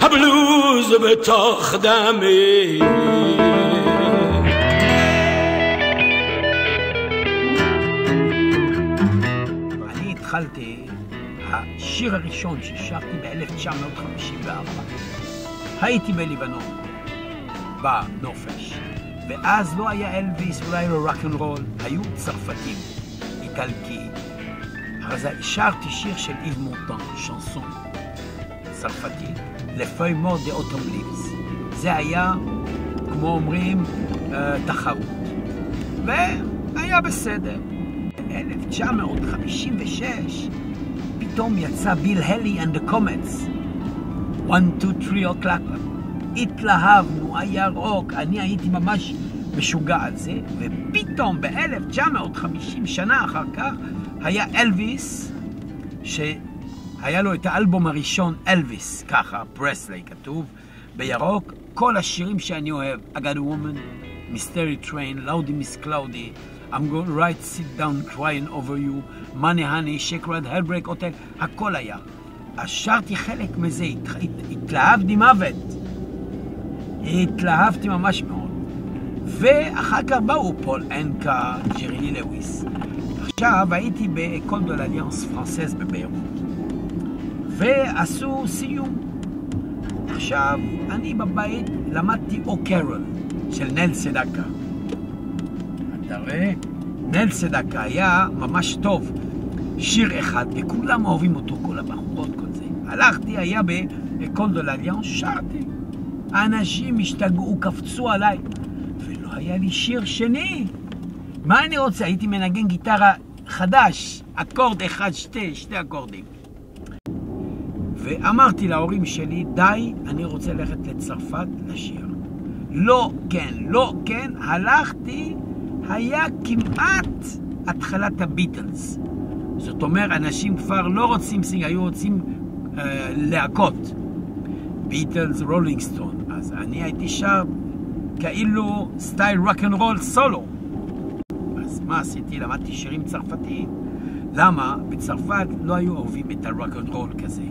הבלוז בתוך דמי. אני התחלתי, השיר הראשון ששרתי ב-1954. הייתי בלבנון, בנופש, ואז לא היה אלוויס, אולי לא רוק'נ'רול, היו צרפתים, איטלקי. אז שרתי שיר של איב מונטן, שנסון צרפתי, לפי מוד דה אוטום ליבס. זה היה, כמו אומרים, תחרות. והיה בסדר. ב-1956 פתאום יצא ביל הלי and the Comets. 1, 2, 3 o'clock. התלהבנו, היה רוק, אני הייתי ממש משוגע על זה, ופתאום ב-1950, שנה אחר כך, היה אלוויס, שהיה לו את האלבום הראשון, אלוויס, ככה, פרסלי כתוב, בירוק, כל השירים שאני אוהב, I Got a Woman, Mystery Train, Loudy Miss Cloudy, I'm going to write, sit down, crying over you, Money Honey, Shake Red, Hellbreak Hotel, הכל היה. אז שרתי חלק מזה, התלהבתי מוות. התלהבתי ממש מאוד. ואחר כך באו פול אנקה, ג'רי לוויס. עכשיו הייתי באקול דה לאליאנס פרנסז בביירות. ועשו סיום. עכשיו אני בבית למדתי או קרול של נל סדקה. אתה רואה? נל סדקה היה ממש טוב. שיר אחד, וכולם אוהבים אותו, כל הבחורות, כל זה. הלכתי, היה באקול דה לאליאנס, שרתי. האנשים השתגעו, קפצו עליי, ולא היה לי שיר שני. מה אני רוצה? הייתי מנגן גיטרה חדש, אקורד אחד, שתי אקורדים. ואמרתי להורים שלי, די, אני רוצה ללכת לצרפת לשיר. לא, כן, לא, כן, הלכתי, היה כמעט התחלת הביטלס. זאת אומרת, אנשים כבר לא רוצים סינג, היו רוצים להקות. ביטלס, רולינג סטון. אז אני הייתי שר כאילו סטייל רוק'נ'רול סולו. אז מה עשיתי? למדתי שירים צרפתיים. למה? בצרפת לא היו אוהבים את הרוק'נ'רול כזה.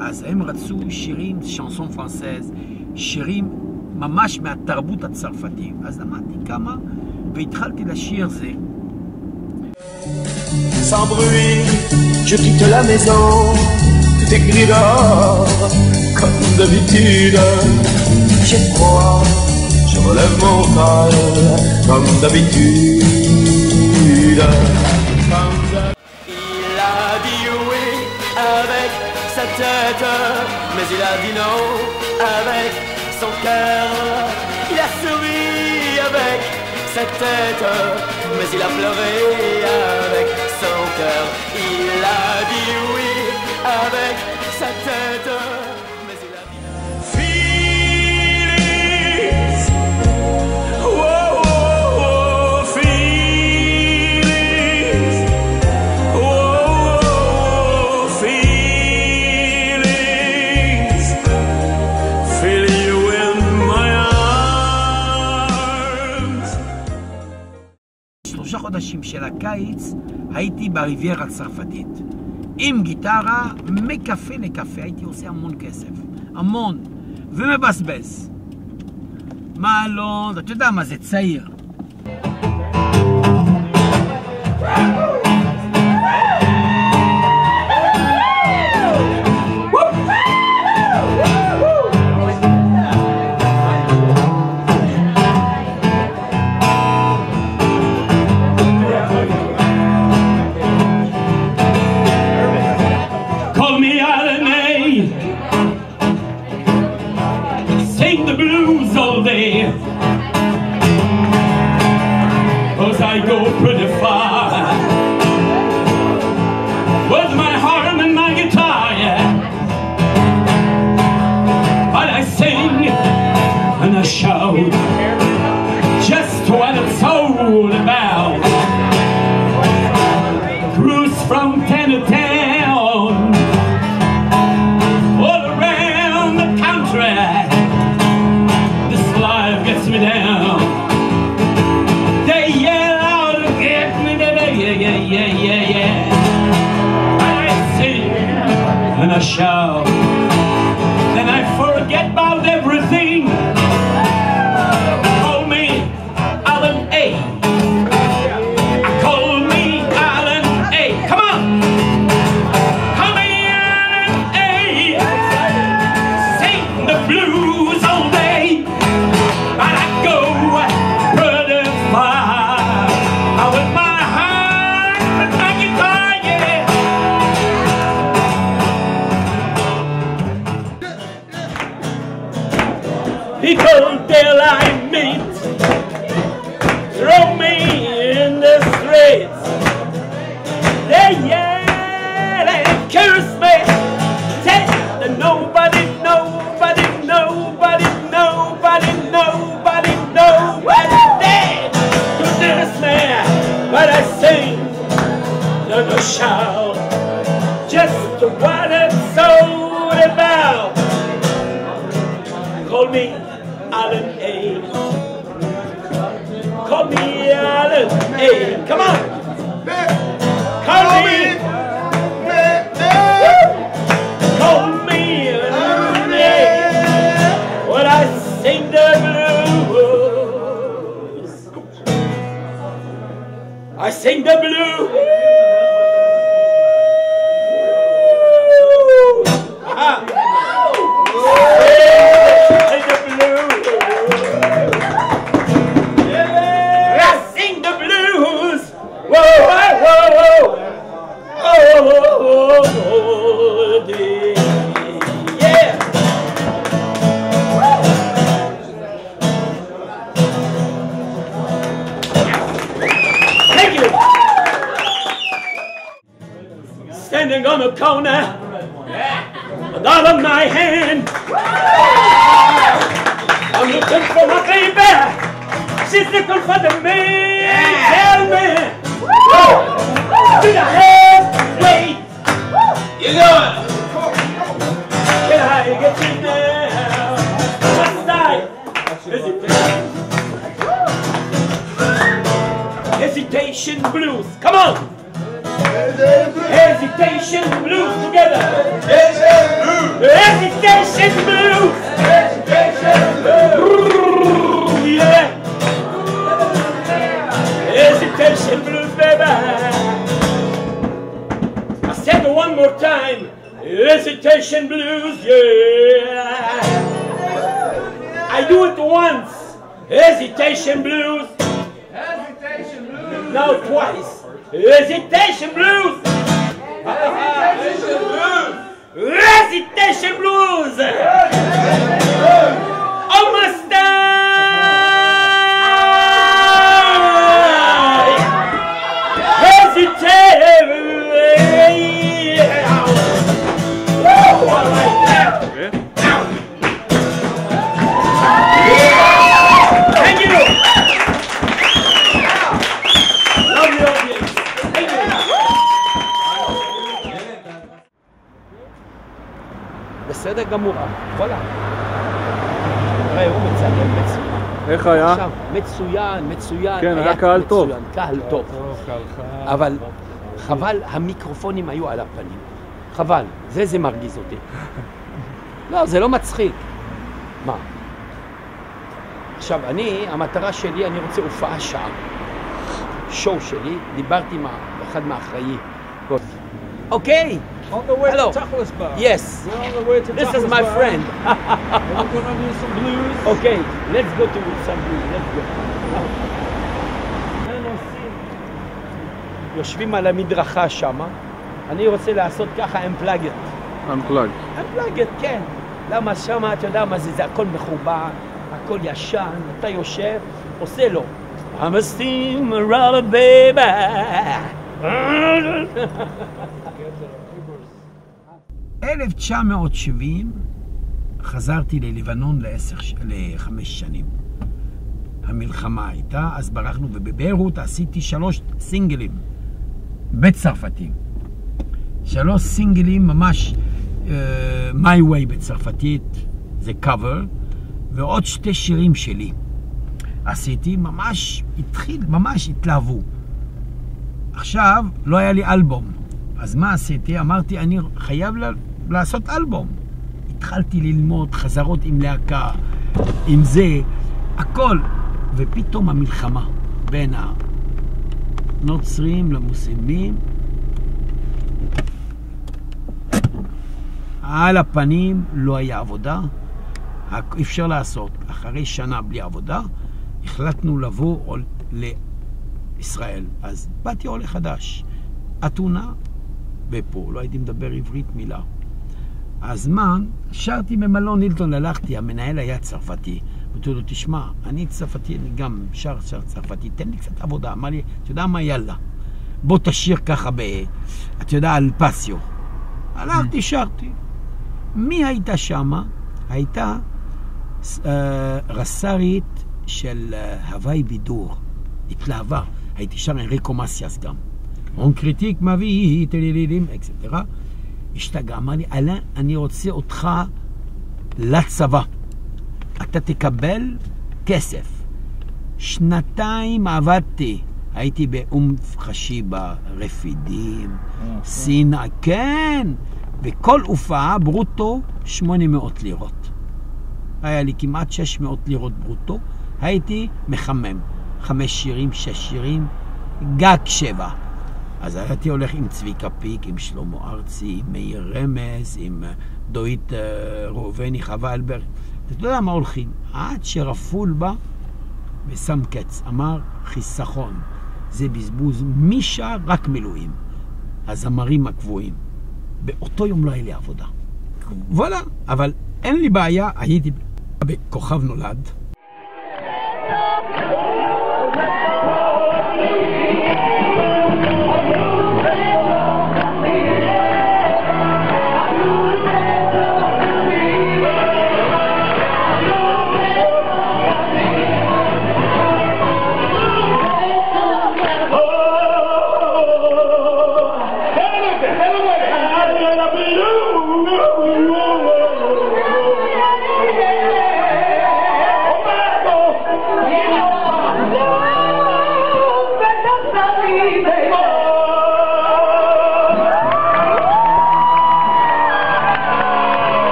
אז הם רצו שירים, שנסון פרנסז, שירים ממש מהתרבות הצרפתית. אז למדתי כמה והתחלתי לשיר זה. Sans bruit, je quitte la maison, tout est gris dehors, comme d'habitude. J'ai froid, je relève mon col, comme d'habitude. Il a dit oui avec sa tête, mais il a dit non avec son cœur. Il a souri avec sa tête, mais il a pleuré avec son cœur. Il a dit oui avec sa tête, mais il a dit non. Feelings, oh, oh, oh, feelings, oh, oh, feelings, feel you in my arms. 3 חודשים של הקיץ הייתי בריביירה הצרפתית. עם גיטרה, מקפה לקפה, הייתי עושה המון כסף. המון. ומבסבס. מה לא? אתה יודע מה זה צעיר. Cause I go pretty far with my heart and my guitar, yeah. But I sing and I shout just what it's all about. Cruise from town to town, all around the country. This life gets me down. Yeah, yeah, yeah. I shout. Then I forget about everything. Call me Alan A. Call me Alan A. Come on! Call me Alan A. Sing the blues all day. And I go pretty far. With my heart and my guitar, yeah. People till I meet throw me in the streets. They yell and curse me. Say that nobody know dead to this man. But I sing, no shout, just what it's all about. Call me Alan A. Call me Alan A. Come on. Call me. Call me Alan A. When I sing the blues. I sing the blues. Standing on the corner, a dollar in my hand. I'm looking for my baby. She's looking for the man. Tell me, do the head wait? You know it. Can I get you now? What's that? Hesitation blues. Come on. Hesitation blues together. Hesitation blues. Yeah. Hesitation blues, baby. I said it one more time. Hesitation blues, yeah. I do it once. Hesitation blues. Now twice. Hesitation blues! Hesitation blues! Hesitation blues! Almost die! Hesitation! Thank you! בסדר גמור, וואלה. תראה, הוא מצלם מצוין. איך היה? עכשיו, מצוין. כן, היה קהל טוב. קהל טוב. אבל חבל, המיקרופונים היו על הפנים. חבל, זה מרגיז אותי. לא, זה לא מצחיק. מה? עכשיו, המטרה שלי, אני רוצה הופעה שעה. שואו שלי, דיברתי עם אחד מהאחראי. אוקיי. On the way Hello. to Tachlis Bar. Yes. We're on the way to This Tachlis is my Bar. friend. We're going to do some blues. Okay, let's go to some blues. Let's go. יושבים על המדרכה שמה. אני רוצה לעשות ככה Unplugged. Unplugged, כן. למה שמה, אתה יודע מה זה? זה הכל מחובר, הכל ישן. אתה יושב, עושה לו. I'm a steamroller baby. 1970 חזרתי ללבנון ל5 שנים. המלחמה הייתה, אז ברחנו, ובביירות עשיתי 3 סינגלים בצרפתים. 3 סינגלים ממש, My Way בצרפתית, זה קאבר, ועוד 2 שירים שלי. עשיתי, ממש התלהבו. עכשיו, לא היה לי אלבום. אז מה עשיתי? אמרתי, אני חייב לעשות אלבום. התחלתי ללמוד חזרות עם להקה, עם זה, הכל. ופתאום המלחמה בין הנוצרים למוסלמים, על הפנים לא היה עבודה, אפשר לעשות. אחרי שנה בלי עבודה, החלטנו לבוא לישראל. אז באתי עולה חדש, אתונה, ופה לא הייתי מדבר עברית מילה. הזמן, שרתי במלון הילטון, הלכתי, המנהל היה צרפתי. אמרתי לו, תשמע, אני צרפתי, אני גם שר צרפתי, תן לי קצת עבודה. אמר לי, אתה יודע מה, יאללה, בוא תשאיר ככה אתה יודע, על פסיו. הלכתי, שרתי. מי הייתה שמה? הייתה רס"רית של הוואי בידור, התלהבה. הייתי שר אנריקו מסיאס גם. און קריטיק מביא, תלילילים, אקסטרה. השתגע, אמר לי, אלן, אני רוצה אותך לצבא. אתה תקבל כסף. 2 עבדתי. הייתי חשיבה, רפידים, סינה, כן. וכל הופעה ברוטו 800 לירות. היה לי כמעט 600 לירות ברוטו. הייתי מחמם. 5 שירים, 6 שירים, גג 7. אז הייתי הולך עם צביקה פיק, עם שלמה ארצי, עם מאיר רמז, עם דויט ראובני, חווה אלברג. אתה יודע מה הולכים? עד שרפול בא ושם קץ. אמר, חיסכון. זה בזבוז. מי שר? רק מילואים. הזמרים הקבועים. באותו יום לא היה לי עבודה. וואלה, אבל אין לי בעיה. הייתי בכוכב נולד.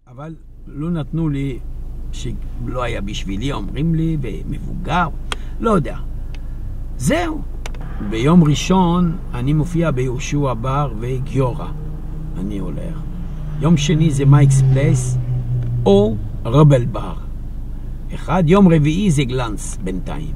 אבל לא נתנו לי, שלא היה בשבילי, אומרים לי, ומבוגר, לא יודע. זהו. ביום ראשון אני מופיע ביהושע בר וגיורא. אני הולך. יום שני זה מייקס פלייס או רבל בר. יום רביעי זה גלנץ בינתיים.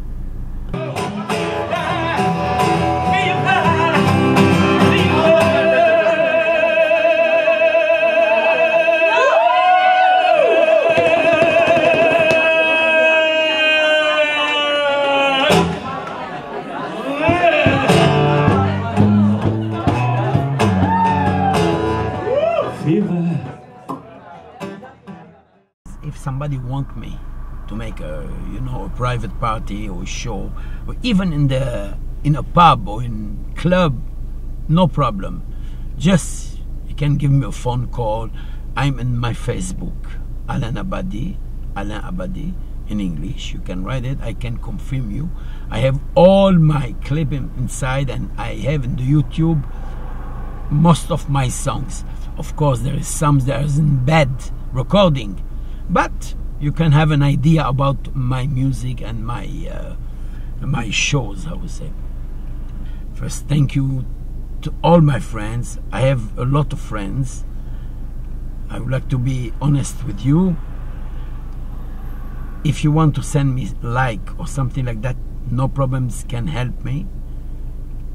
If somebody want me to make a private party or a show, or even in a pub or in club, no problem. Just you can give me a phone call. I'm in my Facebook, Alain Abadi in English. You can write it. I can confirm you. I have all my clipping inside, and I have in the YouTube most of my songs. Of course, there is some that is in bad recording, but you can have an idea about my music and my shows, I would say. First, thank you to all my friends. I have a lot of friends. I would like to be honest with you. If you want to send me like or something like that, no problems, can help me.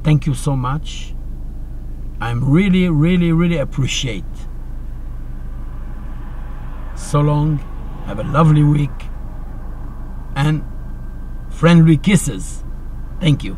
Thank you so much. I'm really, really, really appreciate. So long. Have a lovely week. And friendly kisses. Thank you.